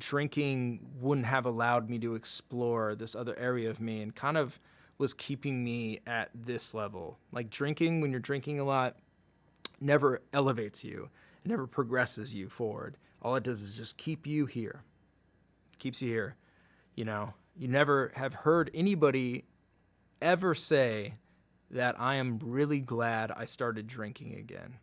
drinking wouldn't have allowed me to explore this other area of me and kind of was keeping me at this level. Like drinking, when you're drinking a lot, never elevates you. It never progresses you forward. All it does is just keep you here. Keeps you here. You know, you never have heard anybody ever say that I am really glad I started drinking again.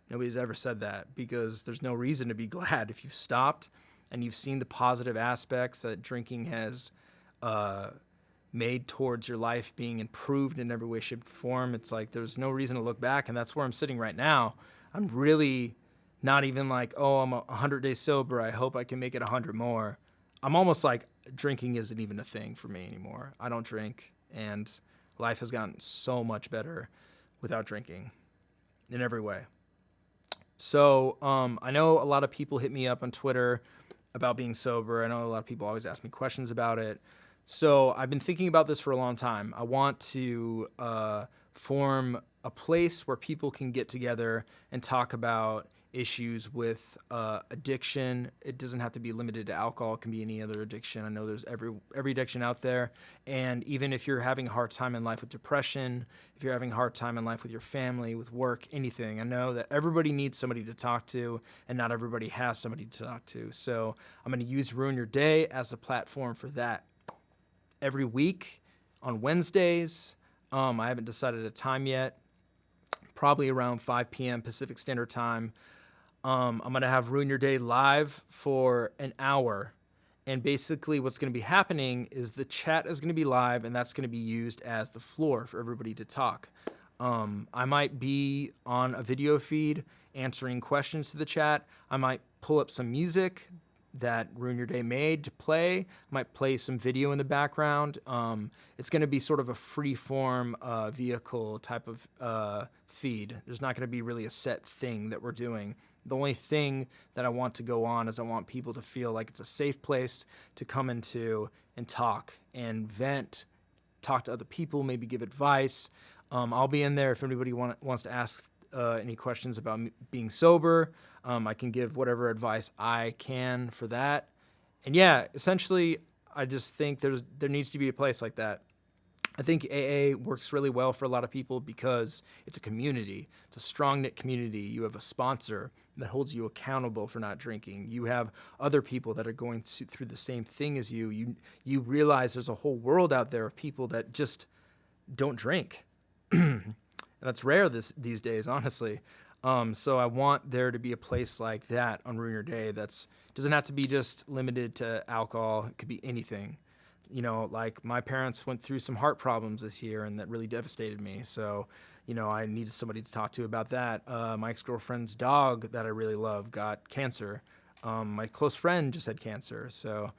Nobody's ever said that because there's no reason to be glad if you've stopped and you've seen the positive aspects that drinking has made towards your life being improved in every way, shape, or form. It's like there's no reason to look back, and that's where I'm sitting right now. I'm really not even like, oh, I'm 100 days sober. I hope I can make it 100 more. I'm almost like drinking isn't even a thing for me anymore. I don't drink, and life has gotten so much better without drinking in every way. So I know a lot of people hit me up on Twitter about being sober. I know a lot of people always ask me questions about it. So I've been thinking about this for a long time. I want to form a place where people can get together and talk about issues with addiction. It doesn't have to be limited to alcohol. It can be any other addiction. I know there's every addiction out there. And even if you're having a hard time in life with depression, if you're having a hard time in life with your family, with work, anything, I know that everybody needs somebody to talk to, and not everybody has somebody to talk to. So I'm going to use Ruin Your Day as a platform for that. Every week on Wednesdays, I haven't decided a time yet, probably around 5 p.m. Pacific Standard Time. I'm going to have Ruin Your Day live for an hour. And basically what's going to be happening is the chat is going to be live, and that's going to be used as the floor for everybody to talk. I might be on a video feed answering questions to the chat. I might pull up some music that Ruin Your Day made to play. I might play some video in the background. It's going to be sort of a free-form vehicle type of feed. There's not going to be really a set thing that we're doing. The only thing that I want to go on is I want people to feel like it's a safe place to come into and talk and vent, talk to other people, maybe give advice. I'll be in there if anybody wants to ask any questions about being sober. I can give whatever advice I can for that. And yeah, essentially, I just think there needs to be a place like that. I think AA works really well for a lot of people because it's a community. It's a strong-knit community. You have a sponsor that holds you accountable for not drinking. You have other people that are going through the same thing as you. You realize there's a whole world out there of people that just don't drink. And that's rare these days, honestly. So I want there to be a place like that on Ruin Your Day doesn't have to be just limited to alcohol. It could be anything. You know, like my parents went through some heart problems this year, and that really devastated me. So, you know, I needed somebody to talk to about that. My ex-girlfriend's dog that I really love got cancer. My close friend just had cancer. So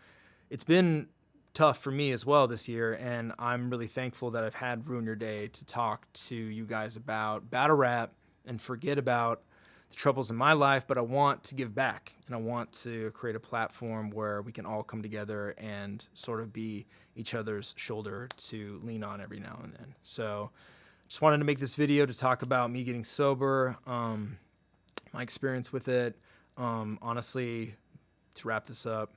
it's been tough for me as well this year, and I'm really thankful that I've had Ruin Your Day to talk to you guys about battle rap and forget about the troubles in my life, but I want to give back, and I want to create a platform where we can all come together and sort of be each other's shoulder to lean on every now and then. So just wanted to make this video to talk about me getting sober, my experience with it. Honestly, to wrap this up,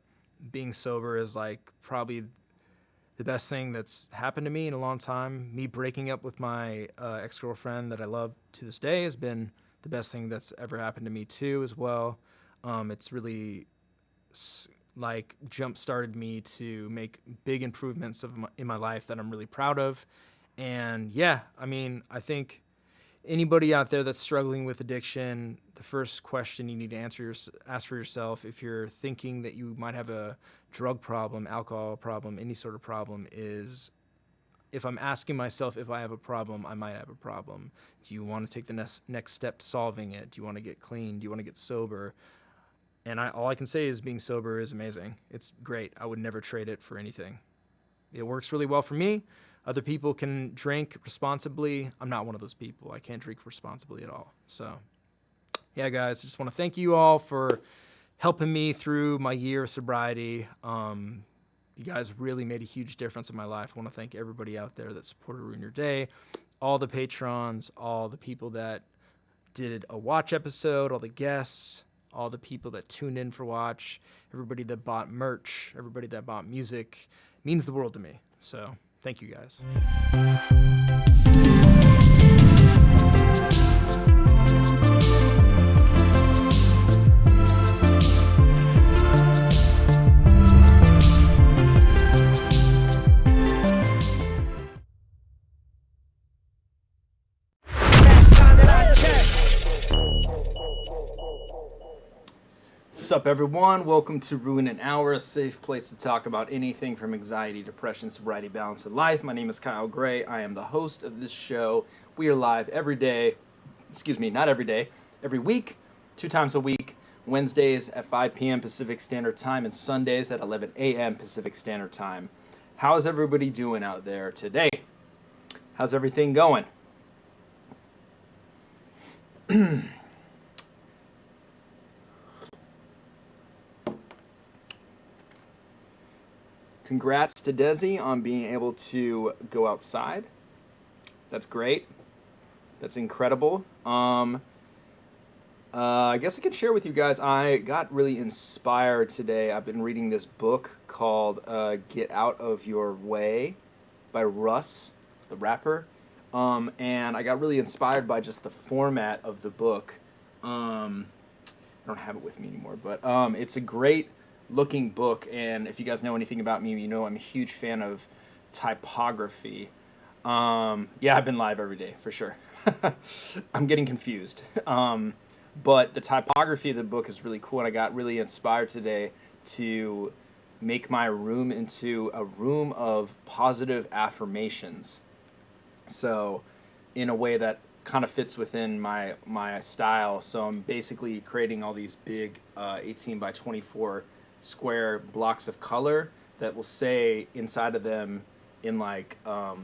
being sober is like probably the best thing that's happened to me in a long time. Me breaking up with my ex-girlfriend that I love to this day has been the best thing that's ever happened to me too as well. It's really like jump-started me to make big improvements in my life that I'm really proud of. And yeah, I mean, I think anybody out there that's struggling with addiction, the first question you need to ask for yourself, if you're thinking that you might have a drug problem, alcohol problem, any sort of problem, is if I'm asking myself if I have a problem, I might have a problem. Do you want to take the next step to solving it? Do you want to get clean? Do you want to get sober? And all I can say is being sober is amazing. It's great. I would never trade it for anything. It works really well for me. Other people can drink responsibly. I'm not one of those people. I can't drink responsibly at all. So, yeah, guys, I just want to thank you all for helping me through my year of sobriety. You guys really made a huge difference in my life. I want to thank everybody out there that supported Ruin Your Day, all the patrons, all the people that did a watch episode, all the guests, all the people that tuned in for watch, everybody that bought merch, everybody that bought music. It means the world to me. So thank you guys. What's up, everyone? Welcome to Ruin an Hour, a safe place to talk about anything from anxiety, depression, sobriety, balance, and life. My name is Kyle Gray. I am the host of this show. We are live every day, not every day, every week, 2 times a week, Wednesdays at 5 p.m. Pacific Standard Time and Sundays at 11 a.m. Pacific Standard Time. How's everybody doing out there today? How's everything going? Congrats to Desi on being able to go outside. That's great. That's incredible. I guess I could share with you guys, I got really inspired today. I've been reading this book called Get Out of Your Way by Russ, the rapper. And I got really inspired by just the format of the book. I don't have it with me anymore, but it's a great looking book, and if you guys know anything about me, you know I'm a huge fan of typography. Yeah, I've been live every day for sure. I'm getting confused. But the typography of the book is really cool, and I got really inspired today to make my room into a room of positive affirmations. So in a way that kind of fits within my style. So I'm basically creating all these big 18 by 24 square blocks of color that will say inside of them in like a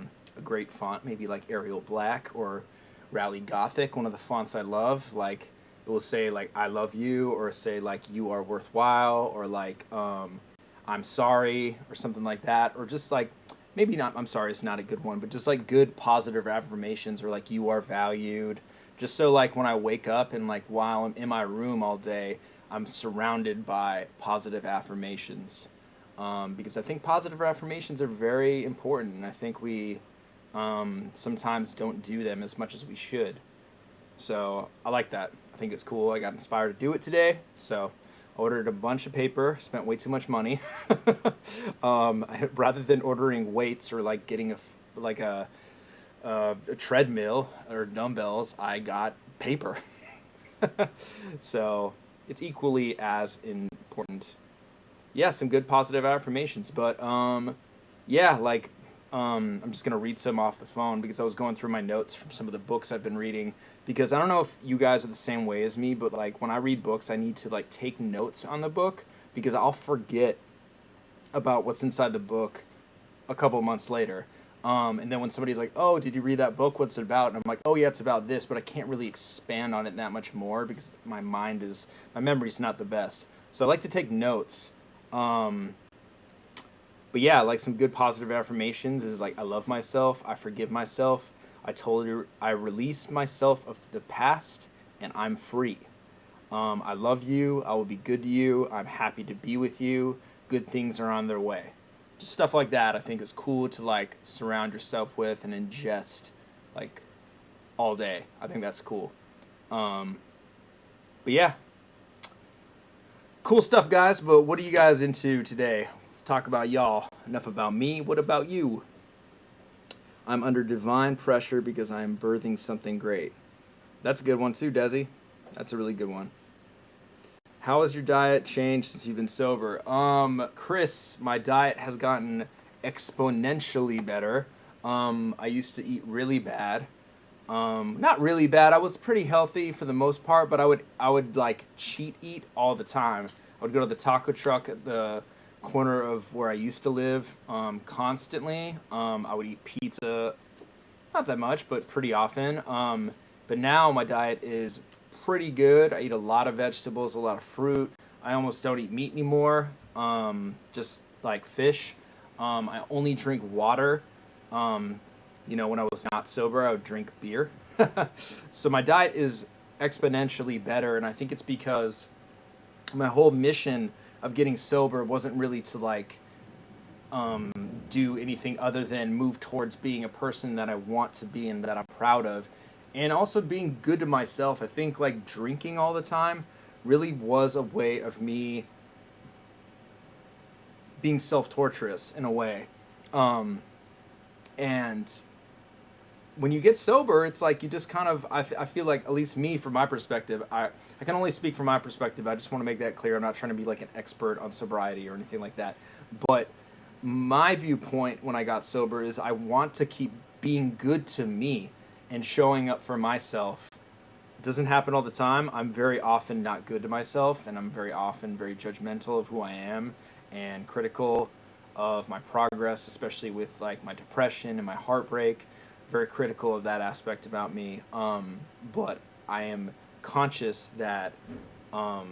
great font, maybe like Arial Black or Rally Gothic, one of the fonts I love. Like it will say like I love you, or say like you are worthwhile, or like I'm sorry, or something like that, or just like maybe not I'm sorry, it's not a good one, but just like good positive affirmations, or like you are valued, just so like when I wake up and like while I'm in my room all day, I'm surrounded by positive affirmations, because I think positive affirmations are very important, and I think we sometimes don't do them as much as we should. So I like that. I think it's cool. I got inspired to do it today, so I ordered a bunch of paper, spent way too much money. Rather than ordering weights or like getting a treadmill or dumbbells, I got paper. So it's equally as important. Yeah, some good positive affirmations, but yeah, like I'm just gonna read some off the phone because I was going through my notes from some of the books I've been reading, because I don't know if you guys are the same way as me, but like when I read books, I need to like take notes on the book because I'll forget about what's inside the book a couple of months later. And then when somebody's like, oh, did you read that book? What's it about? And I'm like, oh yeah, it's about this, but I can't really expand on it that much more because my memory's not the best. So I like to take notes. But yeah, like some good positive affirmations is like, I love myself, I forgive myself, I release myself of the past, and I'm free. I love you, I will be good to you, I'm happy to be with you, good things are on their way. Just stuff like that I think is cool to like surround yourself with and ingest like all day. I think that's cool. But yeah, cool stuff, guys. But what are you guys into today? Let's talk about y'all. Enough about me. What about you? I'm under divine pressure because I am birthing something great. That's a good one too, Desi. That's a really good one. How has your diet changed since you've been sober? Chris, my diet has gotten exponentially better. I used to eat really bad. Not really bad. I was pretty healthy for the most part, but I would like cheat eat all the time. I would go to the taco truck at the corner of where I used to live constantly. I would eat pizza, not that much, but pretty often. But now my diet is pretty good. I eat a lot of vegetables, a lot of fruit. I almost don't eat meat anymore, just like fish. I only drink water. You know, when I was not sober, I would drink beer. So my diet is exponentially better, and I think it's because my whole mission of getting sober wasn't really to like do anything other than move towards being a person that I want to be and that I'm proud of, and also being good to myself. I think like drinking all the time really was a way of me being self-torturous in a way. And when you get sober, it's like you just kind of, I feel like, at least me, from my perspective, I can only speak from my perspective. I just want to make that clear. I'm not trying to be like an expert on sobriety or anything like that. But my viewpoint when I got sober is I want to keep being good to me and showing up for myself. It doesn't happen all the time. I'm very often not good to myself, and I'm very often very judgmental of who I am and critical of my progress, especially with like my depression and my heartbreak. Very critical of that aspect about me. But I am conscious that I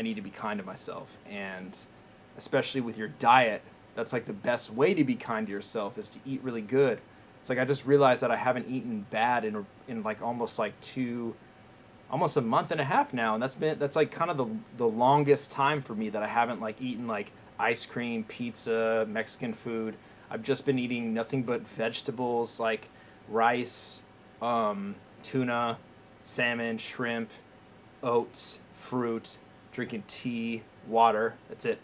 need to be kind to myself, and especially with your diet, that's like the best way to be kind to yourself is to eat really good. It's like I just realized that I haven't eaten bad in like almost a month and a half now, and that's like kind of the longest time for me that I haven't like eaten like ice cream, pizza, Mexican food. I've just been eating nothing but vegetables, like rice, tuna, salmon, shrimp, oats, fruit, drinking tea, water. That's it.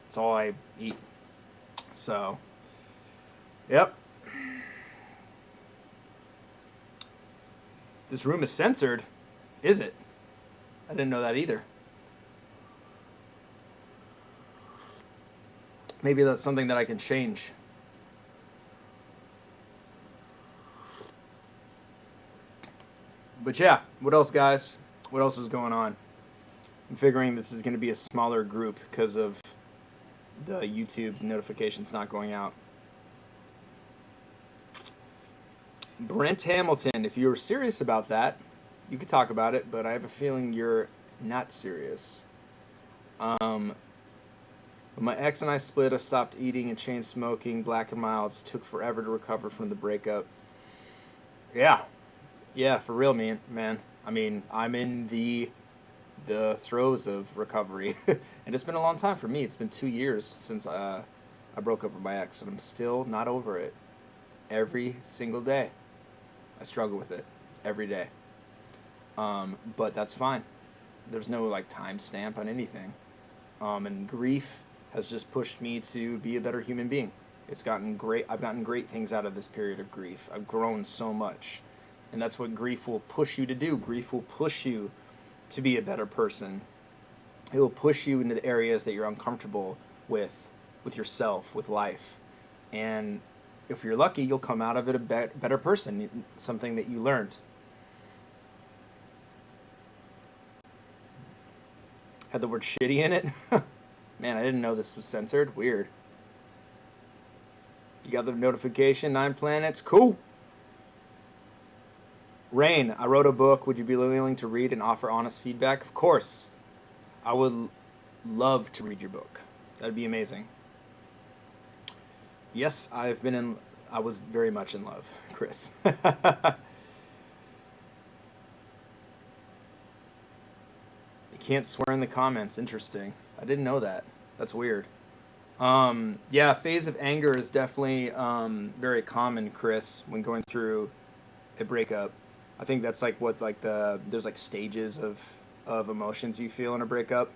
That's all I eat. So, yep. This room is censored, is it? I didn't know that either. Maybe that's something that I can change. But yeah, what else, guys? What else is going on? I'm figuring this is going to be a smaller group because of the YouTube notifications not going out. Brent Hamilton, if you were serious about that, you could talk about it, but I have a feeling you're not serious. When my ex and I split, I stopped eating and chain smoking, black and milds. Took forever to recover from the breakup. Yeah, for real, man. I mean, I'm in the throes of recovery, and it's been a long time for me. It's been 2 years since I broke up with my ex, and I'm still not over it. Every single day, I struggle with it every day. But that's fine. There's no like time stamp on anything. And grief has just pushed me to be a better human being. I've gotten great things out of this period of grief. I've grown so much. And that's what grief will push you to do. Grief will push you to be a better person. It will push you into the areas that you're uncomfortable with yourself, with life. And if you're lucky, you'll come out of it a better person, something that you learned. Had the word shitty in it? Man, I didn't know this was censored. Weird. You got the notification, 9 planets. Cool. Rain, I wrote a book. Would you be willing to read and offer honest feedback? Of course. I would love to read your book. That'd be amazing. Yes, I was very much in love, Chris. You can't swear in the comments. Interesting. I didn't know that. That's weird. Yeah, phase of anger is definitely very common, Chris, when going through a breakup. I think that's like what there's like stages of emotions you feel in a breakup.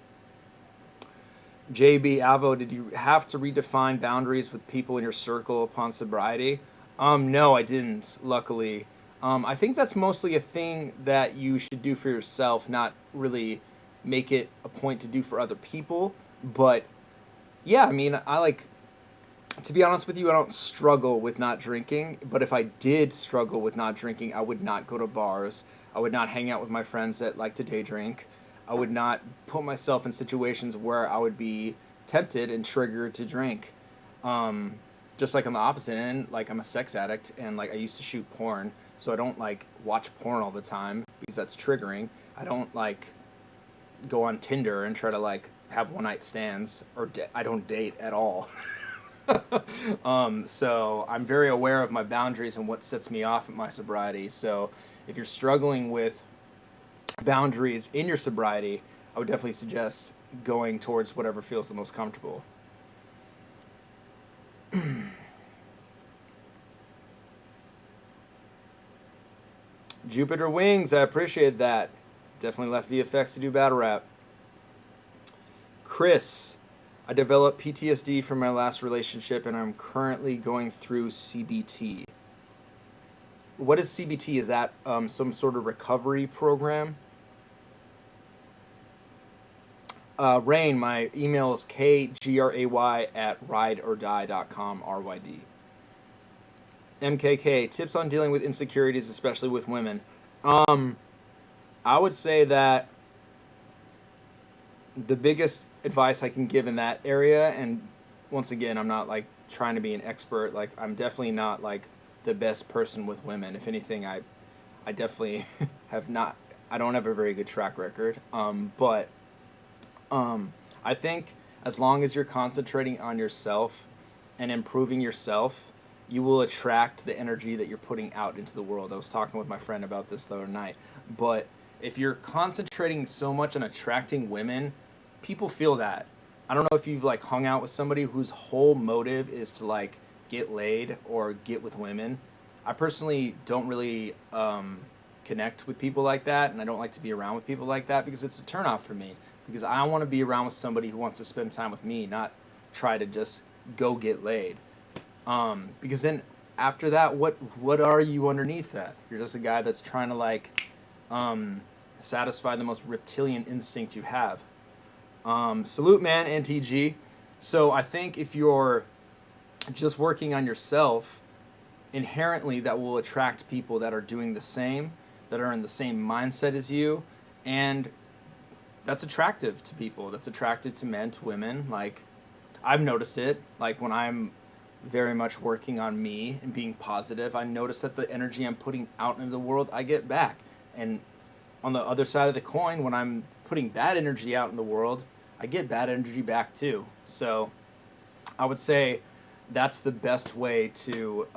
JB Avo, did you have to redefine boundaries with people in your circle upon sobriety? No, I didn't, luckily. I think that's mostly a thing that you should do for yourself, not really make it a point to do for other people. But yeah, I mean, to be honest with you, I don't struggle with not drinking, but if I did struggle with not drinking, I would not go to bars. I would not hang out with my friends that like to day drink. I would not put myself in situations where I would be tempted and triggered to drink. Just like on the opposite end, like I'm a sex addict and like I used to shoot porn, so I don't like watch porn all the time because that's triggering. I don't like go on Tinder and try to like have one night stands, or I don't date at all. So I'm very aware of my boundaries and what sets me off at my sobriety. So if you're struggling with boundaries in your sobriety, I would definitely suggest going towards whatever feels the most comfortable. Jupiter Wings, I appreciate that. Definitely left VFX to do battle rap. Chris, I developed PTSD from my last relationship and I'm currently going through CBT. What is CBT? Is that some sort of recovery program? Rain, my email is kgray@rydordie.com, RYD. MKK, tips on dealing with insecurities, especially with women. I would say that the biggest advice I can give in that area, and once again, I'm not like trying to be an expert. Like, I'm definitely not like the best person with women. If anything, I definitely have not. I don't have a very good track record. But I think as long as you're concentrating on yourself and improving yourself, you will attract the energy that you're putting out into the world. I was talking with my friend about this the other night. But if you're concentrating so much on attracting women, people feel that. I don't know if you've like hung out with somebody whose whole motive is to like get laid or get with women. I personally don't really connect with people like that, and I don't like to be around with people like that because it's a turnoff for me. Because I want to be around with somebody who wants to spend time with me, not try to just go get laid. Because then after that, what are you underneath that? You're just a guy that's trying to like satisfy the most reptilian instinct you have. Salute, man, NTG. So I think if you're just working on yourself, inherently that will attract people that are doing the same, that are in the same mindset as you, and that's attractive to people. That's attractive to men, to women. Like, I've noticed it. Like, when I'm very much working on me and being positive, I notice that the energy I'm putting out into the world, I get back. And on the other side of the coin, when I'm putting bad energy out in the world, I get bad energy back too. So I would say that's the best way to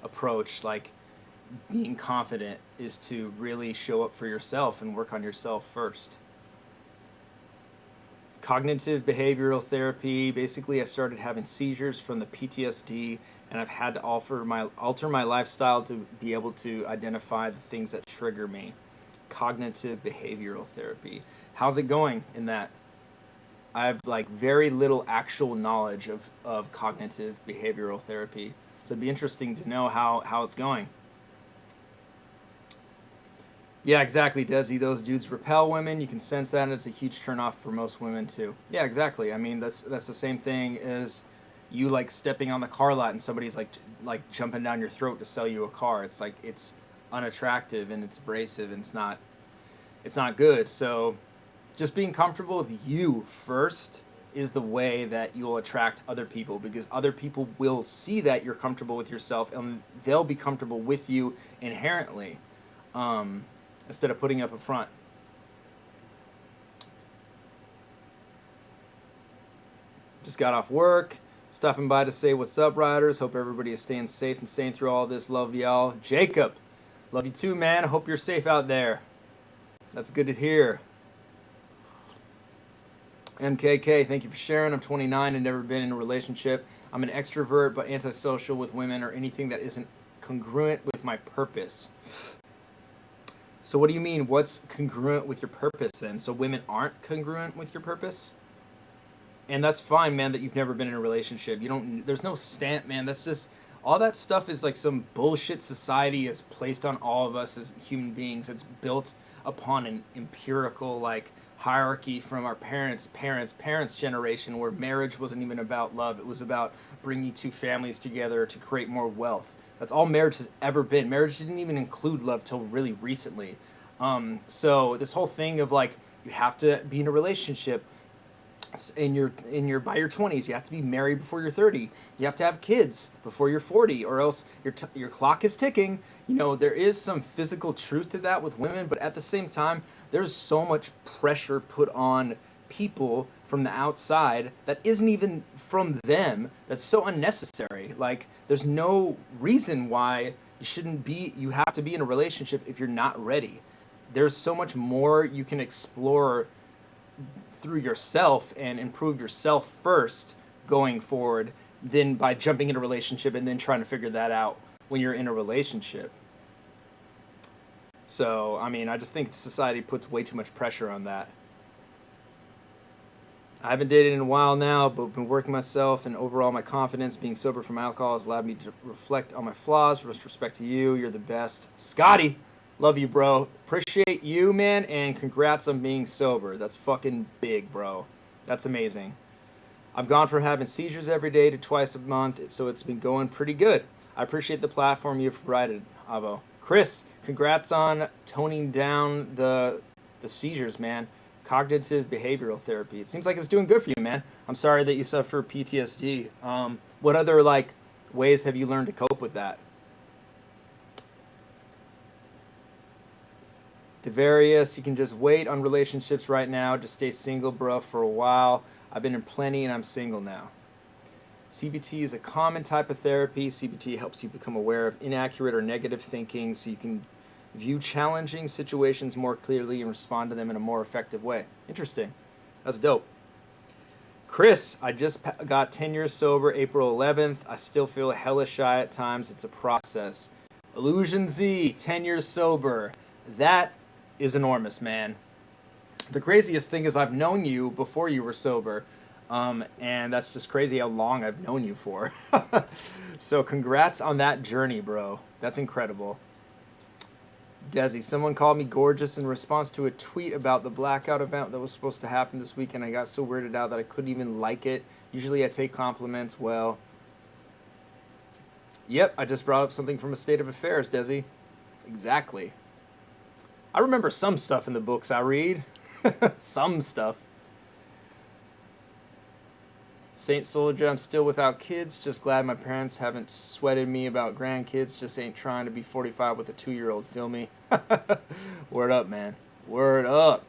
approach like being confident, is to really show up for yourself and work on yourself first. Cognitive behavioral therapy. Basically, I started having seizures from the PTSD, and I've had to alter my lifestyle to be able to identify the things that trigger me. Cognitive behavioral therapy. How's it going in that? I have like very little actual knowledge of cognitive behavioral therapy, so it'd be interesting to know how it's going. Yeah, exactly, Desi. Those dudes repel women. You can sense that, and it's a huge turnoff for most women too. Yeah, exactly. I mean, that's the same thing as you like stepping on the car lot and somebody's like jumping down your throat to sell you a car. It's like it's unattractive and it's abrasive and it's not good. So just being comfortable with you first is the way that you'll attract other people, because other people will see that you're comfortable with yourself and they'll be comfortable with you inherently. Instead of putting up a front. Just got off work, stopping by to say what's up, riders. Hope everybody is staying safe and sane through all this. Love y'all. Jacob, love you too, man. I hope you're safe out there. That's good to hear. MKK, thank you for sharing. I'm 29 and never been in a relationship. I'm an extrovert but antisocial with women or anything that isn't congruent with my purpose. So what do you mean? What's congruent with your purpose then? So women aren't congruent with your purpose? And that's fine, man, that you've never been in a relationship. There's no stamp, man. That's just, all that stuff is like some bullshit society has placed on all of us as human beings. It's built upon an empirical like hierarchy from our parents' generation, where marriage wasn't even about love. It was about bringing two families together to create more wealth. That's all marriage has ever been. Marriage didn't even include love till really recently. So this whole thing of like, you have to be in a relationship by your 20s. You have to be married before you're 30. You have to have kids before you're 40, or else your clock is ticking. You know, there is some physical truth to that with women, but at the same time, there's so much pressure put on people from the outside that isn't even from them, that's so unnecessary. Like, there's no reason why you have to be in a relationship if you're not ready. There's so much more you can explore through yourself and improve yourself first going forward than by jumping in a relationship and then trying to figure that out when you're in a relationship. So, I mean, I just think society puts way too much pressure on that. I haven't dated in a while now, but been working myself, and overall my confidence being sober from alcohol has allowed me to reflect on my flaws. With respect to you, you're the best. Scotty, love you, bro. Appreciate you, man, and congrats on being sober. That's fucking big, bro. That's amazing. I've gone from having seizures every day to twice a month, so it's been going pretty good. I appreciate the platform you've provided, Avo. Chris, congrats on toning down the seizures, man. Cognitive behavioral therapy. It seems like it's doing good for you, man. I'm sorry that you suffer PTSD. What other ways have you learned to cope with that? Devarius, you can just wait on relationships right now. Just stay single, bro, for a while. I've been in plenty and I'm single now. CBT is a common type of therapy. CBT helps you become aware of inaccurate or negative thinking so you can view challenging situations more clearly and respond to them in a more effective way. Interesting. That's dope. Chris, I just got 10 years sober April 11th. I still feel hella shy at times. It's a process. Illusion Z, 10 years sober. That is enormous, man. The craziest thing is I've known you before you were sober. And that's just crazy how long I've known you for. So congrats on that journey, bro. That's incredible. Desi, someone called me gorgeous in response to a tweet about the blackout event that was supposed to happen this weekend. I got so weirded out that I couldn't even like it. Usually I take compliments well. Yep, I just brought up something from a state of affairs, Desi. Exactly. I remember some stuff in the books I read. Some stuff. Saint Soldier, I'm still without kids. Just glad my parents haven't sweated me about grandkids. Just ain't trying to be 45 with a 2-year-old. Feel me? Word up, man. Word up.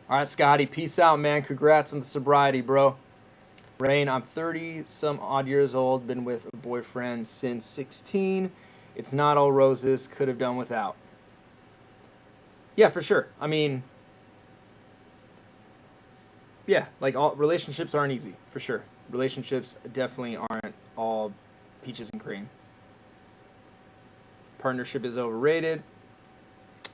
All right, Scotty. Peace out, man. Congrats on the sobriety, bro. Rain, I'm 30-some odd years old. Been with a boyfriend since 16. It's not all roses. Could have done without. Yeah, for sure. I mean... yeah, all relationships aren't easy, for sure. Relationships definitely aren't all peaches and cream. Partnership is overrated.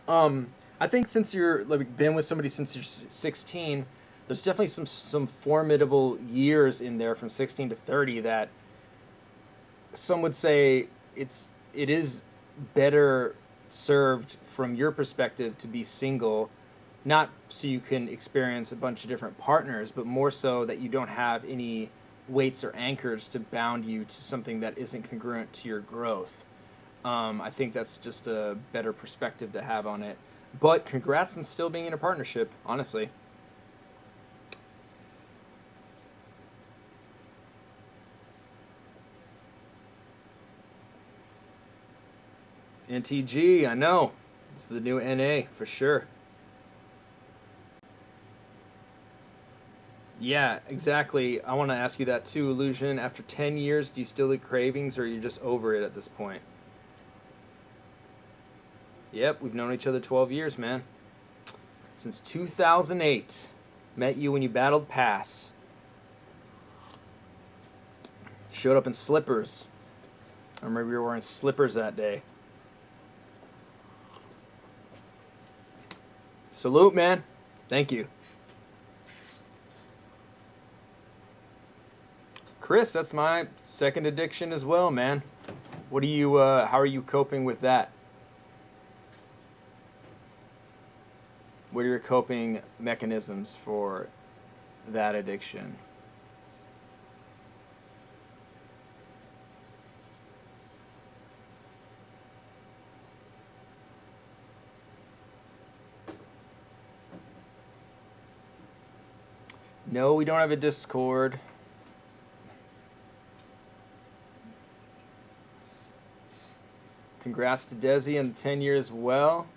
I think since you're been with somebody since you're 16, there's definitely some formidable years in there from 16 to 30 that some would say it is better served from your perspective to be single. Not so you can experience a bunch of different partners, but more so that you don't have any weights or anchors to bound you to something that isn't congruent to your growth. I think that's just a better perspective to have on it. But congrats on still being in a partnership, honestly. NTG, I know. It's the new NA, for sure. Yeah, exactly. I want to ask you that too, Illusion. After 10 years, do you still get cravings or are you just over it at this point? Yep, we've known each other 12 years, man. Since 2008. Met you when you battled Pass. Showed up in slippers. I remember you were wearing slippers that day. Salute, man. Thank you. Chris, that's my second addiction as well, man. What are you? How are you coping with that? What are your coping mechanisms for that addiction? No, we don't have a Discord. Congrats to Desi on the 10 years as well.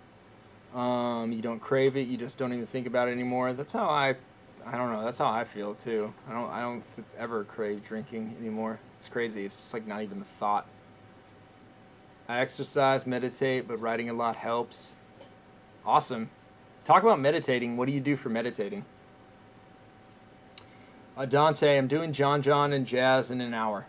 You don't crave it. You just don't even think about it anymore. That's how I don't know. That's how I feel too. I don't ever crave drinking anymore. It's crazy. It's just not even a thought. I exercise, meditate, but writing a lot helps. Awesome. Talk about meditating. What do you do for meditating? Dante, I'm doing John and Jazz in an hour.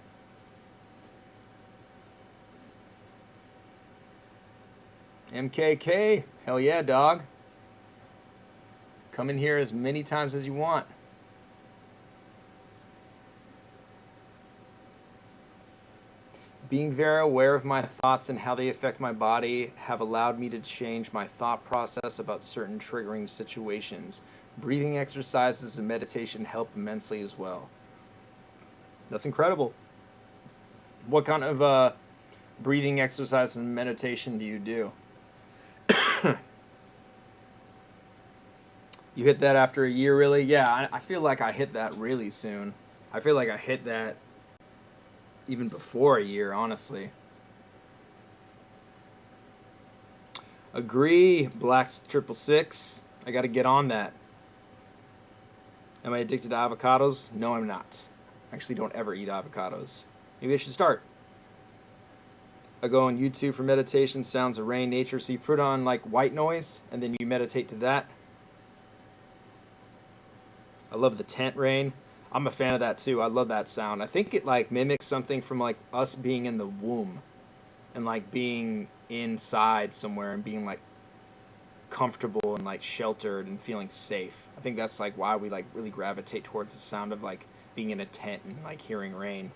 MKK, hell yeah, dog. Come in here as many times as you want. Being very aware of my thoughts and how they affect my body have allowed me to change my thought process about certain triggering situations. Breathing exercises and meditation help immensely as well. That's incredible. What kind of breathing exercise and meditation do you do? You hit that after a year, really? Yeah, I feel like I hit that really soon. I feel like I hit that even before a year, honestly. Agree, Black's 666. I got to get on that. Am I addicted to avocados? No, I'm not. I actually don't ever eat avocados. Maybe I should start. I go on YouTube for meditation, sounds of rain, nature. So you put on like white noise and then you meditate to that. I love the tent rain. I'm a fan of that too. I love that sound. I think it like mimics something from like us being in the womb and like being inside somewhere and being like comfortable and like sheltered and feeling safe. I think that's like why we like really gravitate towards the sound of like being in a tent and like hearing rain.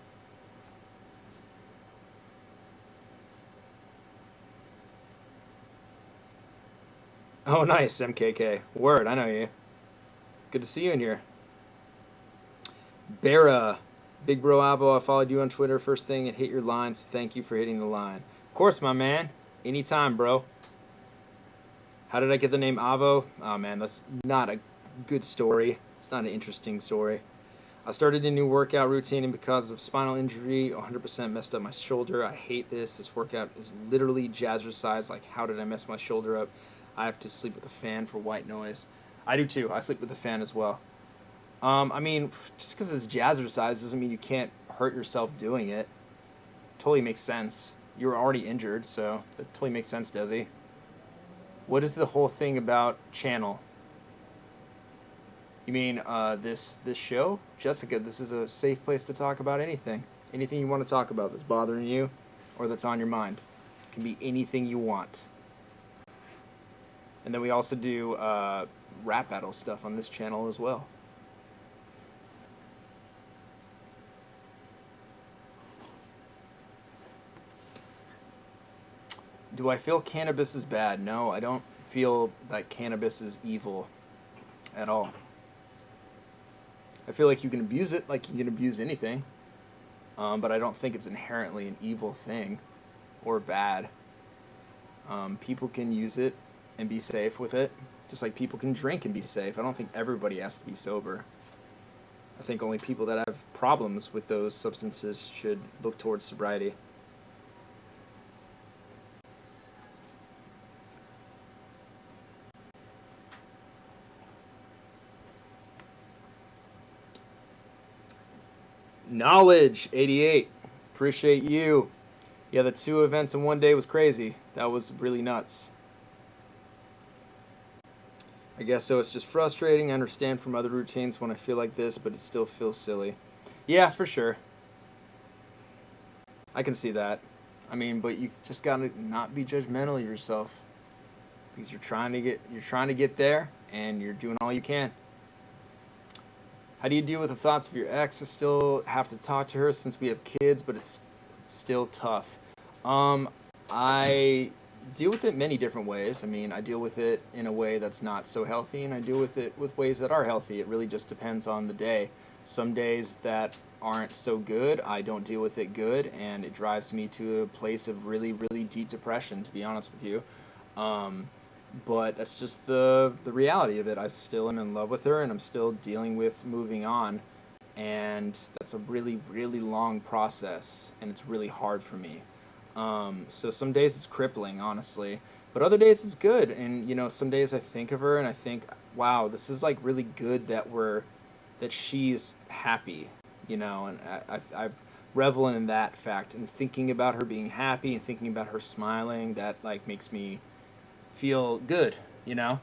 Oh, nice, MKK. Word, I know you. Good to see you in here. Bera, Big Bro Avo, I followed you on Twitter first thing and hit your line, so thank you for hitting the line. Of course, my man. Anytime, bro. How did I get the name Avo? Oh, man, that's not a good story. It's not an interesting story. I started a new workout routine, and because of spinal injury, 100% messed up my shoulder. I hate this. This workout is literally jazzercise. Like, how did I mess my shoulder up? I have to sleep with a fan for white noise. I do too. I sleep with a fan as well. I mean, just because it's jazzercise doesn't mean you can't hurt yourself doing it. Totally makes sense. You were already injured, so that totally makes sense, Desi. What is the whole thing about channel? You mean this show? Jessica, this is a safe place to talk about anything. Anything you want to talk about that's bothering you or that's on your mind. It can be anything you want. And then we also do rap battle stuff on this channel as well. Do I feel cannabis is bad? No, I don't feel that cannabis is evil at all. I feel like you can abuse it like you can abuse anything, but I don't think it's inherently an evil thing or bad. People can use it and be safe with it, just like people can drink and be safe. I don't think everybody has to be sober. I think only people that have problems with those substances should look towards sobriety. Knowledge 88. Appreciate you. Yeah, the 2 events in one day was crazy. That was really nuts. I guess so. It's just frustrating. I understand from other routines when I feel like this, but it still feels silly. Yeah, for sure. I can see that. I mean, but you just gotta not be judgmental of yourself because you're trying to get there, and you're doing all you can. How do you deal with the thoughts of your ex? I still have to talk to her since we have kids, but it's still tough. I deal with it many different ways. I mean, I deal with it in a way that's not so healthy, and I deal with it with ways that are healthy. It really just depends on the day. Some days that aren't so good, I don't deal with it good, and it drives me to a place of really, really deep depression, to be honest with you. But that's just the reality of it. I still am in love with her, and I'm still dealing with moving on. And that's a really, really long process, and it's really hard for me. So some days it's crippling, honestly. But other days it's good. And, you know, some days I think of her, and I think, wow, this is, like, really good that she's happy, you know. And I revel in that fact. And thinking about her being happy and thinking about her smiling, that, like, makes me feel good, you know?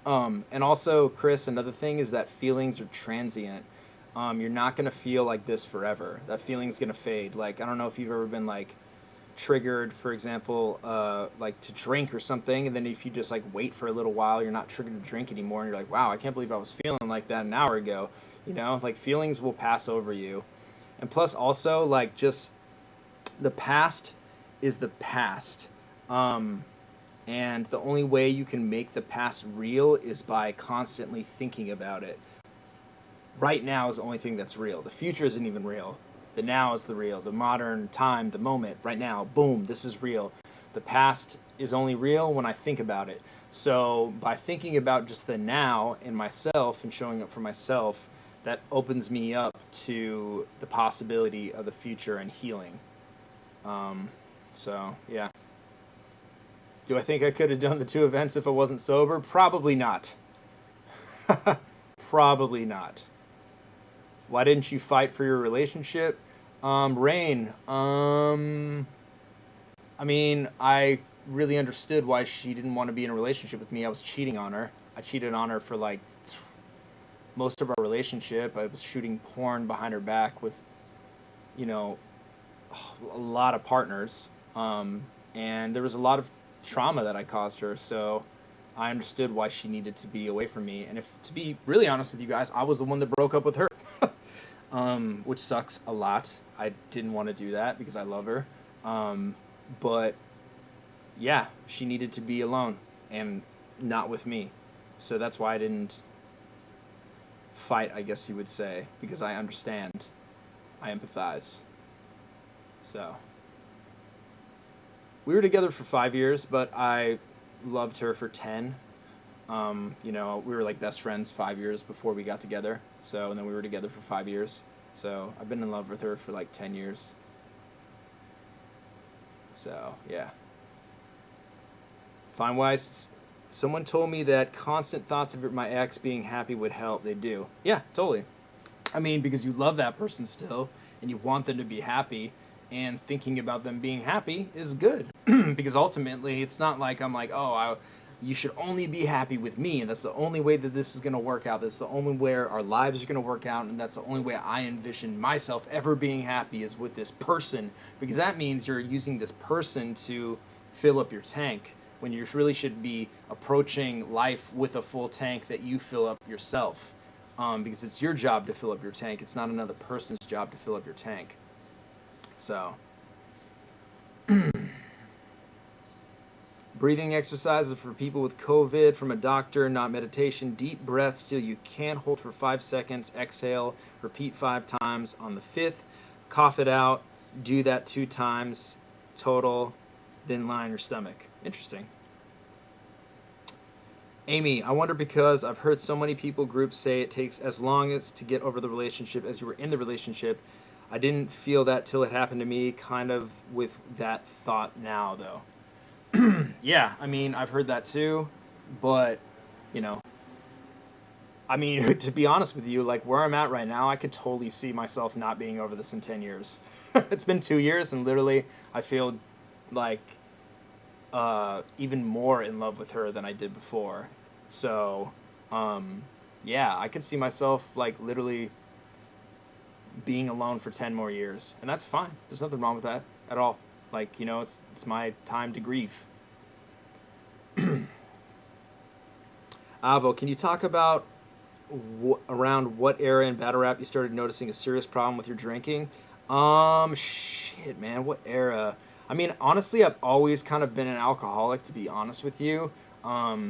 And also, Chris, another thing is that feelings are transient. you're not going to feel like this forever. That feeling's going to fade. Like, I don't know if you've ever been like triggered, for example, like to drink or something, and then if you just like wait for a little while, you're not triggered to drink anymore, and you're like, wow, I can't believe I was feeling like that an hour ago. You know, like feelings will pass over you. And plus also like just the past is the past. And the only way you can make the past real is by constantly thinking about it. Right now is the only thing that's real. The future isn't even real. The now is the real. The modern time, the moment, right now, boom, this is real. The past is only real when I think about it. So by thinking about just the now and myself and showing up for myself, that opens me up to the possibility of the future and healing. So, yeah. Do I think I could have done the 2 events if I wasn't sober? Probably not. Probably not. Why didn't you fight for your relationship? Rain. I mean, I really understood why she didn't want to be in a relationship with me. I was cheating on her. I cheated on her for like most of our relationship. I was shooting porn behind her back with, you know, a lot of partners. And there was a lot of trauma that I caused her. So I understood why she needed to be away from me. And if to be really honest with you guys, I was the one that broke up with her, which sucks a lot. I didn't want to do that because I love her. But yeah, she needed to be alone and not with me. So that's why I didn't fight, I guess you would say, because I understand. I empathize. So we were together for 5 years, but I loved her for 10. You know, we were like best friends 5 years before we got together. So, and then we were together for 5 years. So I've been in love with her for like 10 years. So, yeah. Fine Wise, someone told me that constant thoughts of my ex being happy would help. They do. Yeah, totally. I mean, because you love that person still, and you want them to be happy, and thinking about them being happy is good. Because ultimately, it's not like I'm like, oh, you should only be happy with me, and that's the only way that this is going to work out. That's the only way our lives are going to work out, and that's the only way I envision myself ever being happy is with this person, because that means you're using this person to fill up your tank when you really should be approaching life with a full tank that you fill up yourself, because it's your job to fill up your tank. It's not another person's job to fill up your tank. So... Breathing exercises for people with COVID from a doctor, not meditation. Deep breaths till you can't hold for 5 seconds. Exhale. Repeat 5 times. On the 5th, cough it out. Do that 2 times total. Then lie on your stomach. Interesting. Amy, I wonder because I've heard so many people groups say it takes as long as to get over the relationship as you were in the relationship. I didn't feel that till it happened to me. Kind of with that thought now, though. Yeah, I mean, I've heard that too, but, you know, I mean, to be honest with you, like, where I'm at right now, I could totally see myself not being over this in 10 years. It's been 2 years, and literally, I feel like even more in love with her than I did before. So, yeah, I could see myself, like, literally being alone for 10 more years, and that's fine. There's nothing wrong with that at all. Like, you know, it's my time to grieve. Avo, can you talk about around what era in battle rap you started noticing a serious problem with your drinking? Shit, man, what era? I mean, honestly, I've always kind of been an alcoholic, to be honest with you. I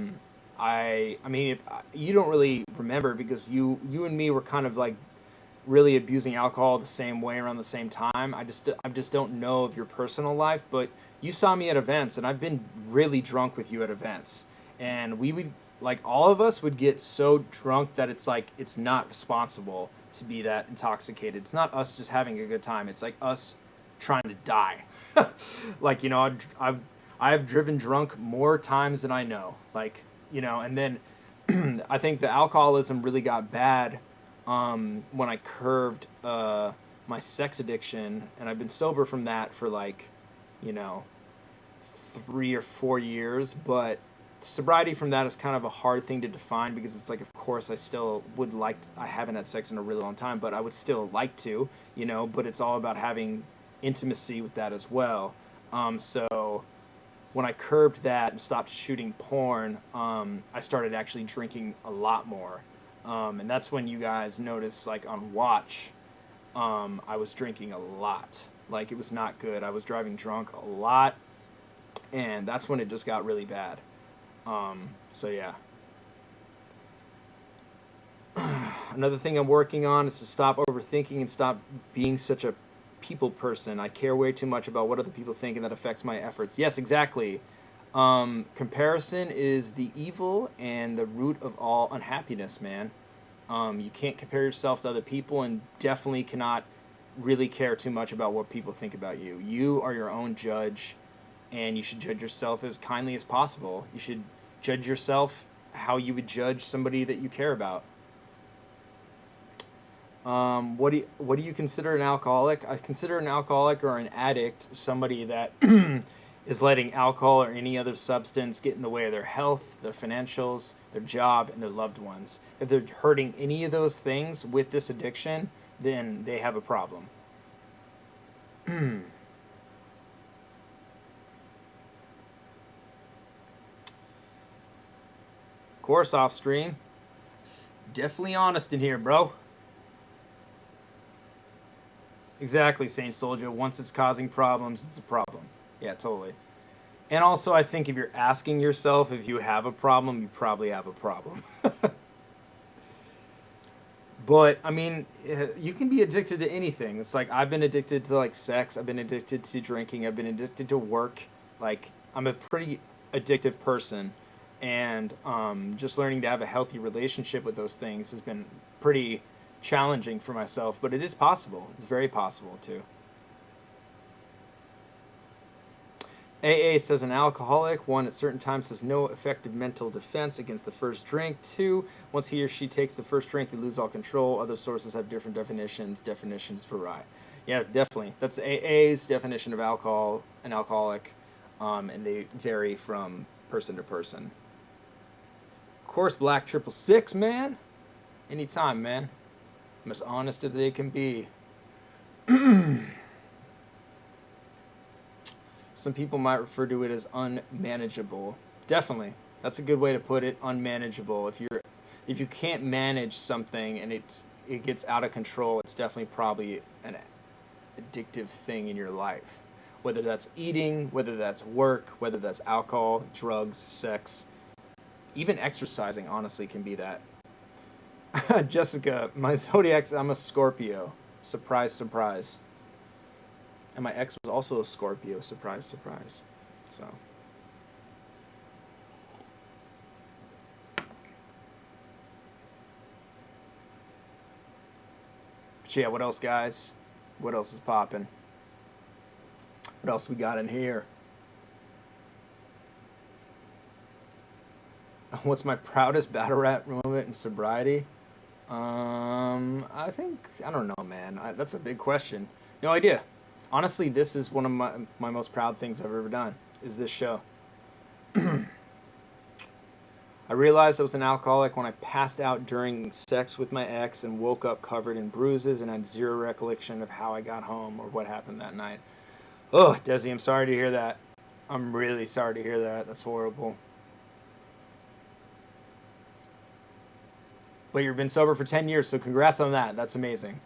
mean, you don't really remember because you and me were kind of like really abusing alcohol the same way around the same time. I just don't know of your personal life, but you saw me at events, and I've been really drunk with you at events, and we would, like, all of us would get so drunk that it's like it's not responsible to be that intoxicated. It's not us just having a good time. It's like us trying to die. Like, you know, I've driven drunk more times than I know. Like, you know, and then I think the alcoholism really got bad when I curbed my sex addiction, and I've been sober from that for like, you know, 3 or 4 years, but sobriety from that is kind of a hard thing to define, because it's like, of course, I still would like, I haven't had sex in a really long time, but I would still like to, you know, but it's all about having intimacy with that as well. So when I curbed that and stopped shooting porn, I started actually drinking a lot more. And that's when you guys notice, like on watch, I was drinking a lot. Like, it was not good. I was driving drunk a lot, and that's when it just got really bad. So yeah. Another thing I'm working on is to stop overthinking and stop being such a people person. I care way too much about what other people think, and that affects my efforts. Yes, exactly. Comparison is the evil and the root of all unhappiness, man. You can't compare yourself to other people, and definitely cannot really care too much about what people think about you. You are your own judge, and you should judge yourself as kindly as possible. You should judge yourself how you would judge somebody that you care about. What do you consider an alcoholic? I consider an alcoholic or an addict somebody that is letting alcohol or any other substance get in the way of their health, their financials, their job, and their loved ones. If they're hurting any of those things with this addiction, then they have a problem. Of course, off stream. Definitely honest in here, bro. Exactly, Saint Soldier. Once it's causing problems, it's a problem. Yeah, totally. And also, I think if you're asking yourself if you have a problem, you probably have a problem. But, I mean, you can be addicted to anything. It's like, I've been addicted to, like, sex. I've been addicted to drinking. I've been addicted to work. Like, I'm a pretty addictive person. And just learning to have a healthy relationship with those things has been pretty challenging for myself. But it is possible. It's very possible, too. AA says an alcoholic, 1, at certain times has no effective mental defense against the first drink. 2, once he or she takes the first drink, they lose all control. Other sources have different definitions. Definitions vary. Yeah, definitely. That's AA's definition of alcohol, an alcoholic, and they vary from person to person. Of course, Black 666, man. Anytime, man. I'm as honest as they can be. Some people might refer to it as unmanageable. Definitely. That's a good way to put it, unmanageable. If you can't manage something and it gets out of control, it's definitely probably an addictive thing in your life. Whether that's eating, whether that's work, whether that's alcohol, drugs, sex, even exercising, honestly, can be that. Jessica, my zodiac, I'm a Scorpio. Surprise, surprise. And my ex was also a Scorpio. Surprise, surprise. So. But yeah, what else, guys? What else is popping? What else we got in here? What's my proudest battle rap moment in sobriety? I think, I don't know, man. That's a big question. No idea. Honestly, this is one of my most proud things I've ever done, is this show. I realized I was an alcoholic when I passed out during sex with my ex and woke up covered in bruises and had zero recollection of how I got home or what happened that night. Oh, Desi, I'm sorry to hear that. I'm really sorry to hear that. That's horrible. But you've been sober for 10 years, so congrats on that. That's amazing.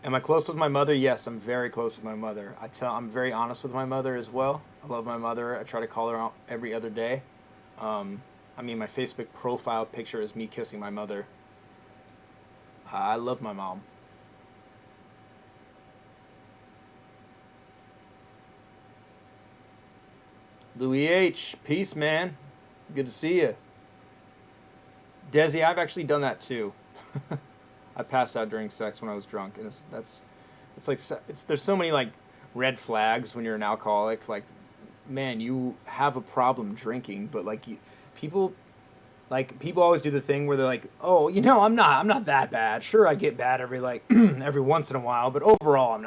Am I close with my mother? Yes, I'm very close with my mother. I'm very honest with my mother as well. I love my mother. I try to call her out every other day. I mean, my Facebook profile picture is me kissing my mother. I love my mom. Louis H., peace, man. Good to see you. Desi, I've actually done that too. I passed out during sex when I was drunk, and there's so many like red flags when you're an alcoholic. Like, man, you have a problem drinking, but like people always do the thing where they're like, oh, I'm not that bad. Sure, I get bad every once in a while, but overall, I'm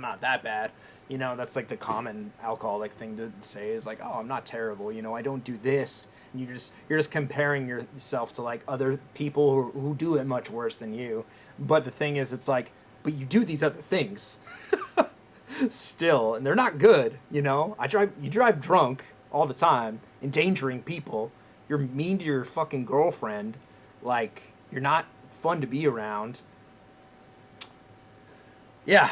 not that bad. You know, that's like the common alcoholic thing to say is like, oh, I'm not terrible. You know, I don't do this. And you're just comparing yourself to like other people who do it much worse than you. But the thing is, it's like, but you do these other things still, and they're not good. You know, you drive drunk all the time, endangering people. You're mean to your fucking girlfriend. Like, you're not fun to be around. Yeah,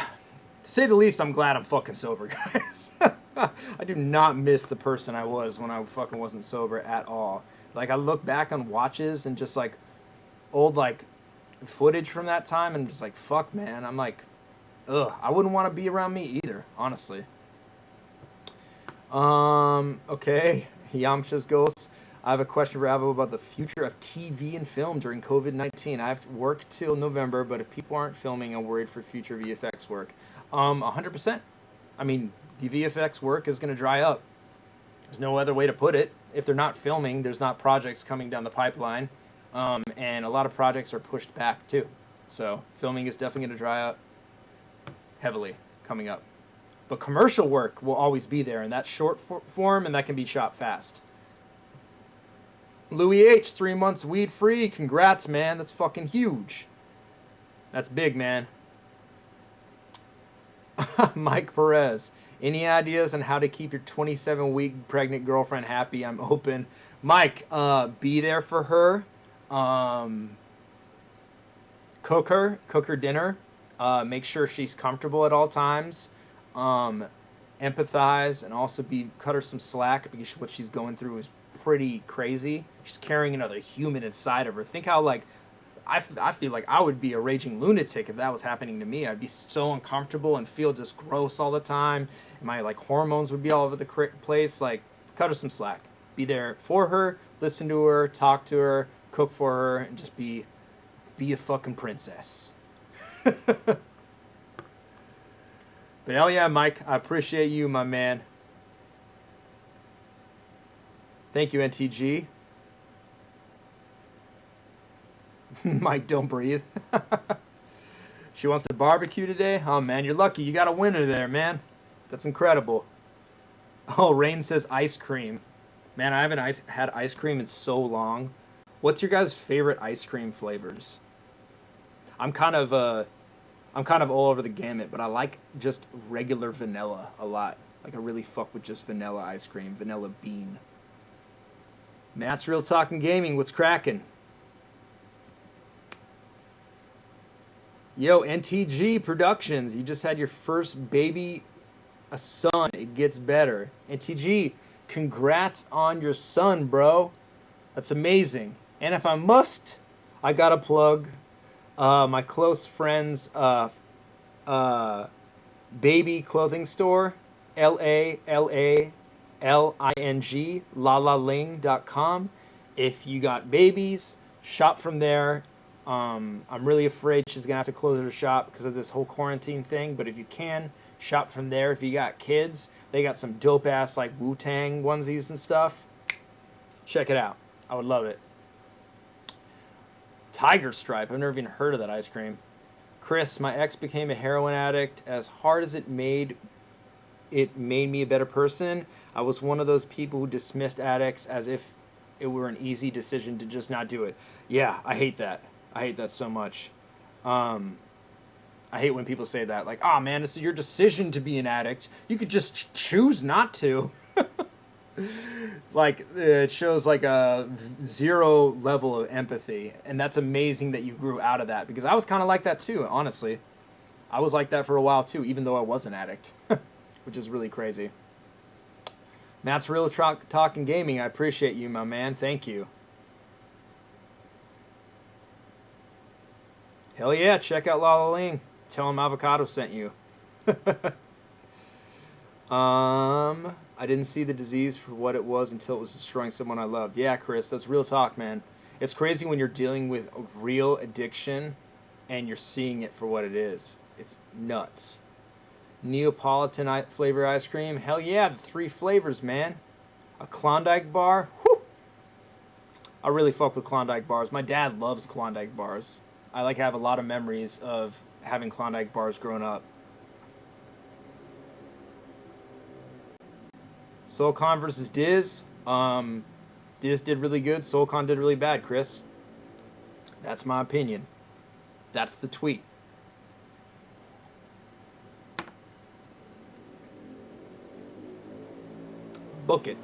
to say the least, I'm glad I'm fucking sober, guys. I do not miss the person I was when I fucking wasn't sober at all. Like, I look back on watches and just like old like footage from that time and just like, fuck, man. I'm like, ugh, I wouldn't want to be around me either, honestly. Okay, Yamcha's Ghosts. I have a question for Avo about the future of TV and film during COVID-19. I have to work till November, but if people aren't filming, I'm worried for future VFX work. 100%. I mean, the VFX work is going to dry up. There's no other way to put it. If they're not filming, there's not projects coming down the pipeline. And a lot of projects are pushed back, too. So filming is definitely going to dry up heavily coming up. But commercial work will always be there, and that's short form, and that can be shot fast. Louis H, 3 months weed free. Congrats, man. That's fucking huge. That's big, man. Mike Perez. Any ideas on how to keep your 27-week pregnant girlfriend happy? I'm open. Mike, be there for her. Cook her dinner. Make sure she's comfortable at all times. Empathize and also cut her some slack because what she's going through is pretty crazy. She's carrying another human inside of her. Think how like I feel like I would be a raging lunatic if that was happening to me. I'd be so uncomfortable and feel just gross all the time. My like hormones would be all over the place. Like, cut her some slack. Be there for her, listen to her, talk to her, cook for her, and just be a fucking princess. But hell yeah, Mike, I appreciate you, my man. Thank you, NTG. Mike, don't breathe. She wants to barbecue today? Oh, man, you're lucky. You got a winner there, man. That's incredible. Oh, Rain says ice cream. Man, I haven't had ice cream in so long. What's your guys' favorite ice cream flavors? I'm kind of all over the gamut, but I like just regular vanilla a lot. Like, I really fuck with just vanilla ice cream, vanilla bean. Matt's Real Talking Gaming, what's cracking? Yo, NTG Productions, you just had your first baby, a son. It gets better. NTG, congrats on your son, bro. That's amazing. And if I must, I gotta plug my close friend's baby clothing store, LALALING, lalaling.com. If you got babies, shop from there. I'm really afraid she's going to have to close her shop because of this whole quarantine thing. But if you can, shop from there. If you got kids, they got some dope-ass like Wu-Tang onesies and stuff. Check it out. I would love it. Tiger Stripe. I've never even heard of that ice cream. Chris, my ex became a heroin addict. As hard as it made me a better person, I was one of those people who dismissed addicts as if it were an easy decision to just not do it. Yeah, I hate that. I hate that so much. I hate when people say that. Like, oh man, it's your decision to be an addict. You could just choose not to. Like, it shows like a zero level of empathy. And that's amazing that you grew out of that. Because I was kind of like that too, honestly. I was like that for a while too, even though I was an addict. Which is really crazy. Matt's Real Talking Gaming, I appreciate you, my man. Thank you. Hell yeah, check out Lala Ling. Tell him Avocado sent you. I didn't see the disease for what it was until it was destroying someone I loved. Yeah, Chris, that's real talk, man. It's crazy when you're dealing with a real addiction and you're seeing it for what it is. It's nuts. Neapolitan flavor ice cream. Hell yeah, the 3 flavors, man. A Klondike bar. Whew. I really fuck with Klondike bars. My dad loves Klondike bars. I like have a lot of memories of having Klondike bars growing up. SoulCon versus Diz. Diz did really good. SoulCon did really bad, Chris. That's my opinion. That's the tweet. Book it.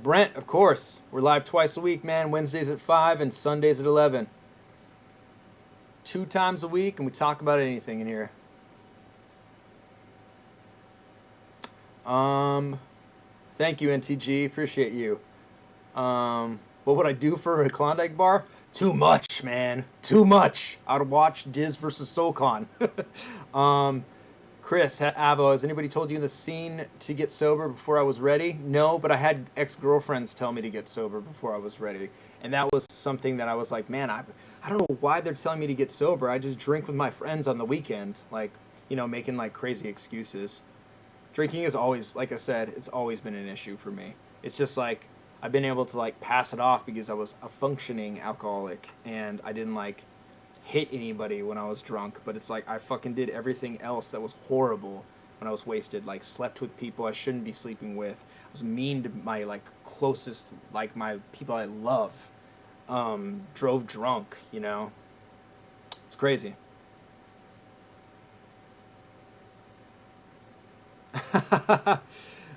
Brent, of course. We're live twice a week, man. Wednesdays at 5 and Sundays at 11. 2 times a week, and we talk about anything in here. Thank you, NTG. Appreciate you. What would I do for a Klondike bar? Too much, man. Too much. I'd watch Diz versus SoulCon. Chris, Avo, has anybody told you in the scene to get sober before I was ready? No, but I had ex-girlfriends tell me to get sober before I was ready. And that was something that I was like, man, I don't know why they're telling me to get sober. I just drink with my friends on the weekend. Like, you know, making like crazy excuses. Drinking is always, like I said, it's always been an issue for me. It's just like, I've been able to like pass it off because I was a functioning alcoholic and I didn't like hit anybody when I was drunk, but it's like I fucking did everything else that was horrible when I was wasted. Like slept with people I shouldn't be sleeping with. I was mean to my like closest, like my people I love. Drove drunk, you know. It's crazy.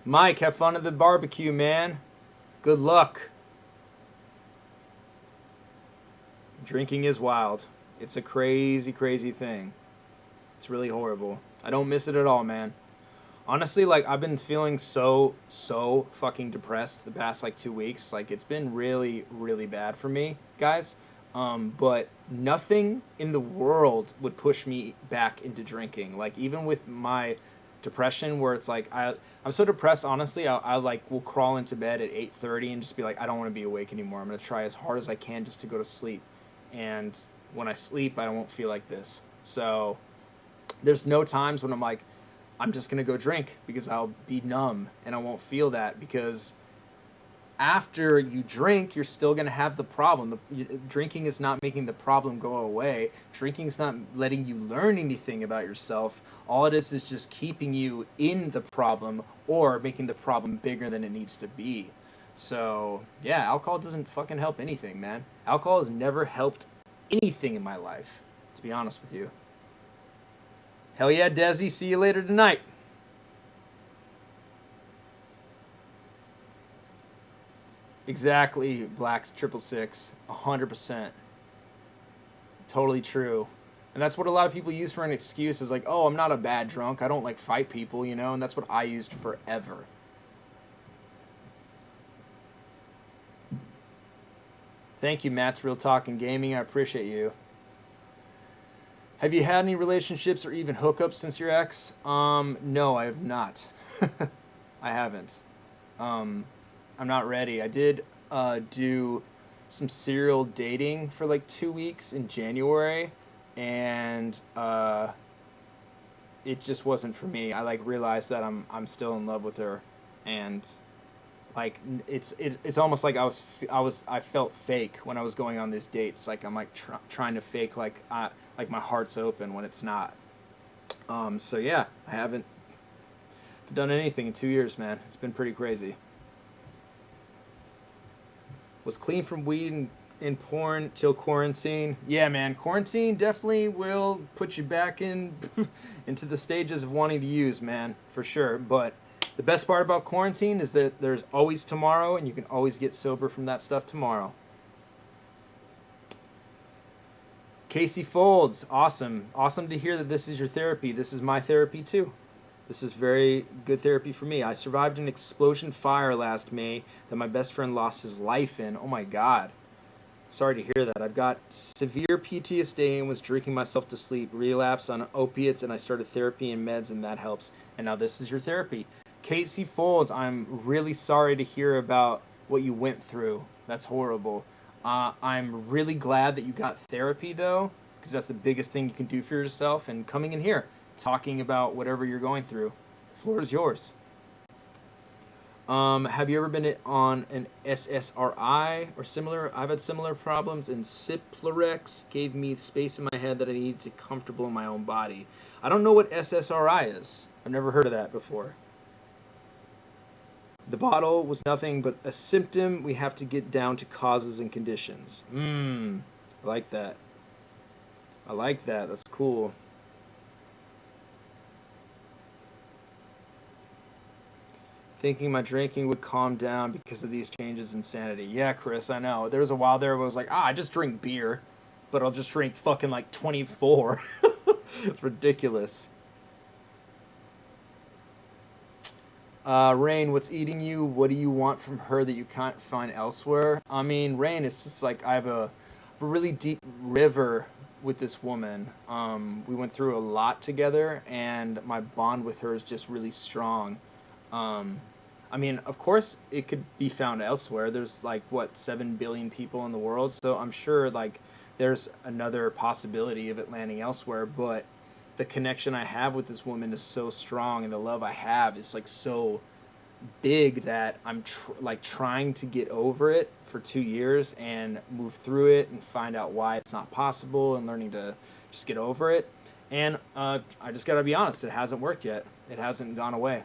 Mike, have fun at the barbecue, man. Good luck. Drinking is wild. It's a crazy, crazy thing. It's really horrible. I don't miss it at all, man. Honestly, like, I've been feeling so fucking depressed the past, like, 2 weeks. Like, it's been really, really bad for me, guys. But nothing in the world would push me back into drinking. Like, even with my depression, where it's like, I'm so depressed, honestly, I like, will crawl into bed at 8:30 and just be like, I don't want to be awake anymore. I'm going to try as hard as I can just to go to sleep. And when I sleep, I won't feel like this. So there's no times when I'm like, I'm just going to go drink because I'll be numb and I won't feel that, because after you drink, you're still going to have the problem. Drinking is not making the problem go away. Drinking is not letting you learn anything about yourself. All it is just keeping you in the problem or making the problem bigger than it needs to be. So, yeah, alcohol doesn't fucking help anything, man. Alcohol has never helped anything in my life, to be honest with you. Hell yeah, Desi. See you later tonight. Exactly, Blacks 666. 100%. Totally true. And that's what a lot of people use for an excuse, is like, oh, I'm not a bad drunk. I don't like fight people, you know? And that's what I used forever. Thank you, Matt's Real Talk and Gaming. I appreciate you. Have you had any relationships or even hookups since your ex? No, I have not. I haven't. I'm not ready. I did do some serial dating for like 2 weeks in January, and it just wasn't for me. I like realized that I'm still in love with her, and like it's almost like I felt fake when I was going on these dates. Like I'm like trying to fake like my heart's open when it's not. So yeah, I haven't done anything in 2 years, man. It's been pretty crazy. Was clean from weed and porn till quarantine. Yeah, man, quarantine definitely will put you back in into the stages of wanting to use, man, for sure. But the best part about quarantine is that there's always tomorrow, and you can always get sober from that stuff tomorrow. Casey Folds, awesome. Awesome to hear that this is your therapy. This is my therapy too. This is very good therapy for me. I survived an explosion fire last May that my best friend lost his life in. Oh my God. Sorry to hear that. I've got severe PTSD and was drinking myself to sleep, relapsed on opiates, and I started therapy and meds, and that helps. And now this is your therapy. Casey Folds, I'm really sorry to hear about what you went through. That's horrible. I'm really glad that you got therapy, though, because that's the biggest thing you can do for yourself. And coming in here, talking about whatever you're going through, the floor is yours. Have you ever been on an SSRI or similar? I've had similar problems, and Ciplarex gave me space in my head that I needed to comfortable in my own body. I don't know what SSRI is. I've never heard of that before. The bottle was nothing but a symptom. We have to get down to causes and conditions. I like that. I like that. That's cool. Thinking my drinking would calm down because of these changes in sanity. Yeah, Chris, I know. There was a while there where I was like, I just drink beer, but I'll just drink fucking like 24. It's ridiculous. Rain, what's eating you? What do you want from her that you can't find elsewhere? I mean, Rain, it's just like I have a really deep river with this woman. We went through a lot together, and my bond with her is just really strong. I mean, of course, it could be found elsewhere. There's like, what, 7 billion people in the world, so I'm sure like there's another possibility of it landing elsewhere, but the connection I have with this woman is so strong, and the love I have is like so big that I'm like trying to get over it for 2 years and move through it and find out why it's not possible and learning to just get over it. And I just gotta be honest, it hasn't worked yet. It hasn't gone away.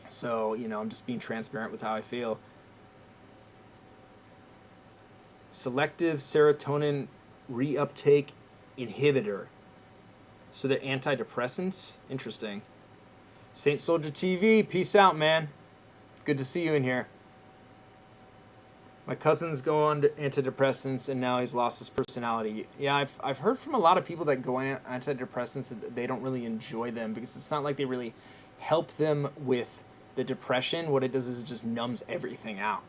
So, you know, I'm just being transparent with how I feel. Selective serotonin reuptake inhibitor. So they're antidepressants? Interesting. Saint Soldier TV, peace out, man. Good to see you in here. My cousin's go on to antidepressants, and now he's lost his personality. Yeah, I've heard from a lot of people that go on antidepressants that they don't really enjoy them because it's not like they really help them with the depression. What it does is it just numbs everything out.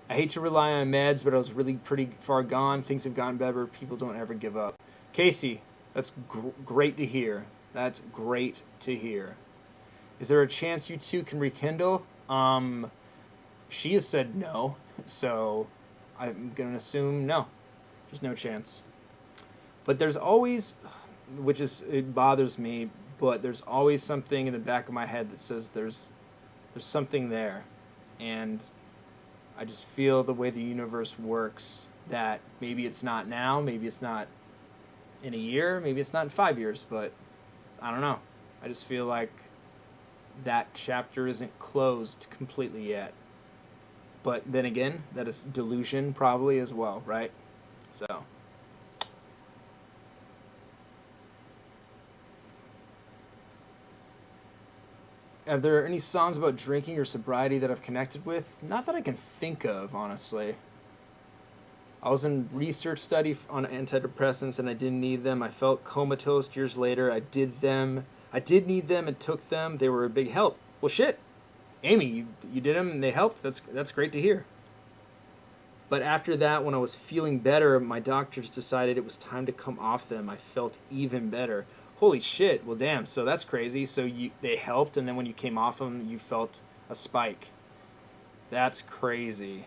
I hate to rely on meds, but I was really pretty far gone. Things have gotten better. People don't ever give up. Casey, that's great to hear. That's great to hear. Is there a chance you two can rekindle? She has said no, so I'm going to assume no. There's no chance. But there's always, it bothers me, but there's always something in the back of my head that says there's something there. And I just feel the way the universe works that maybe it's not now, maybe it's not in a year, maybe it's not in 5 years, but I don't know. I just feel like that chapter isn't closed completely yet. But then again, that is delusion probably as well, right? So. Are there any songs about drinking or sobriety that I've connected with? Not that I can think of, honestly. I was in research study on antidepressants and I didn't need them. I felt comatose years later. I did need them and took them. They were a big help. Well, shit. Amy, you did them and they helped. That's great to hear. But after that, when I was feeling better, my doctors decided it was time to come off them. I felt even better. Holy shit. Well, damn. So that's crazy. So they helped, and then when you came off them, you felt a spike. That's crazy.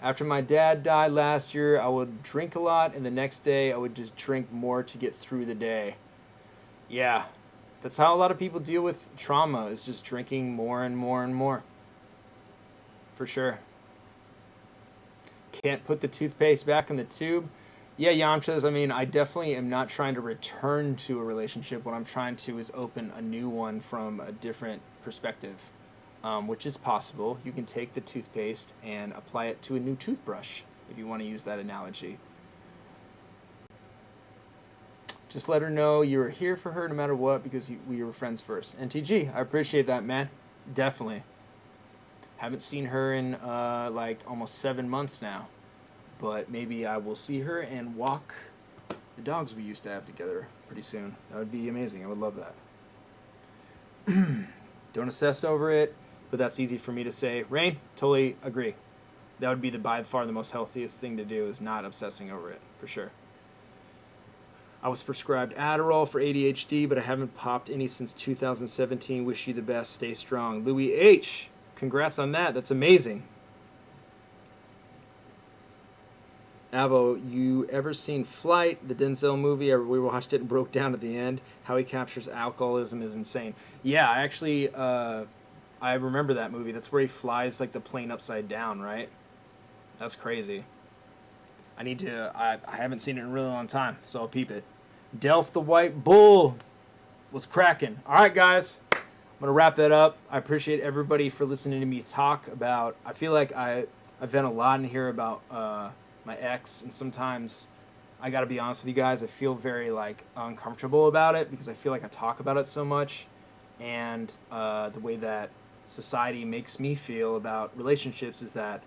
After my dad died last year, I would drink a lot, and the next day I would just drink more to get through the day. Yeah. That's how a lot of people deal with trauma, is just drinking more and more and more. For sure. Can't put the toothpaste back in the tube. Yeah, Yamchas, I mean, I definitely am not trying to return to a relationship. What I'm trying to is open a new one from a different perspective, which is possible. You can take the toothpaste and apply it to a new toothbrush, if you want to use that analogy. Just let her know you were here for her no matter what because we were friends first. NTG, I appreciate that, man. Definitely. Haven't seen her in like almost 7 months now. But maybe I will see her and walk the dogs we used to have together pretty soon. That would be amazing. I would love that. Don't obsess over it, but that's easy for me to say. Rain, totally agree. That would be by far the most healthiest thing to do, is not obsessing over it, for sure. I was prescribed Adderall for ADHD, but I haven't popped any since 2017. Wish you the best. Stay strong. Louis H., congrats on that. That's amazing. Avo, you ever seen Flight, the Denzel movie? We watched it and broke down at the end. How he captures alcoholism is insane. Yeah, I actually, I remember that movie. That's where he flies like the plane upside down, right? That's crazy. I haven't seen it in a really long time, so I'll peep it. Delph the White Bull. What's cracking? All right, guys. I'm going to wrap that up. I appreciate everybody for listening to me talk about, I feel like I vent a lot in here about my ex, and sometimes I got to be honest with you guys, I feel very like uncomfortable about it because I feel like I talk about it so much, and the way that society makes me feel about relationships is that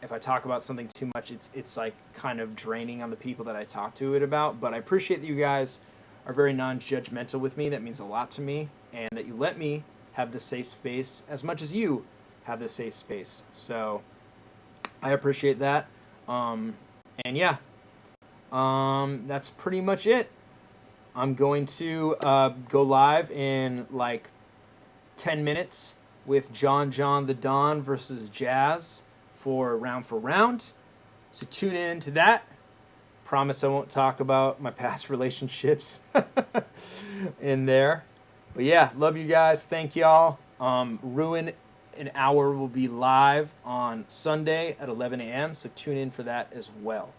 if I talk about something too much, it's like kind of draining on the people that I talk to it about. But I appreciate that you guys are very non-judgmental with me. That means a lot to me, and that you let me have this safe space as much as you have this safe space. So I appreciate that. And yeah, that's pretty much it. I'm going to go live in like 10 minutes with John the Don versus Jazz for round. So tune in to that. Promise I won't talk about my past relationships in there. But yeah, love you guys. Thank y'all. Ruin an Hour will be live on Sunday at 11 a.m. So tune in for that as well.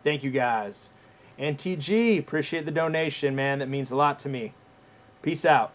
Thank you guys. And TG, appreciate the donation, man. That means a lot to me. Peace out.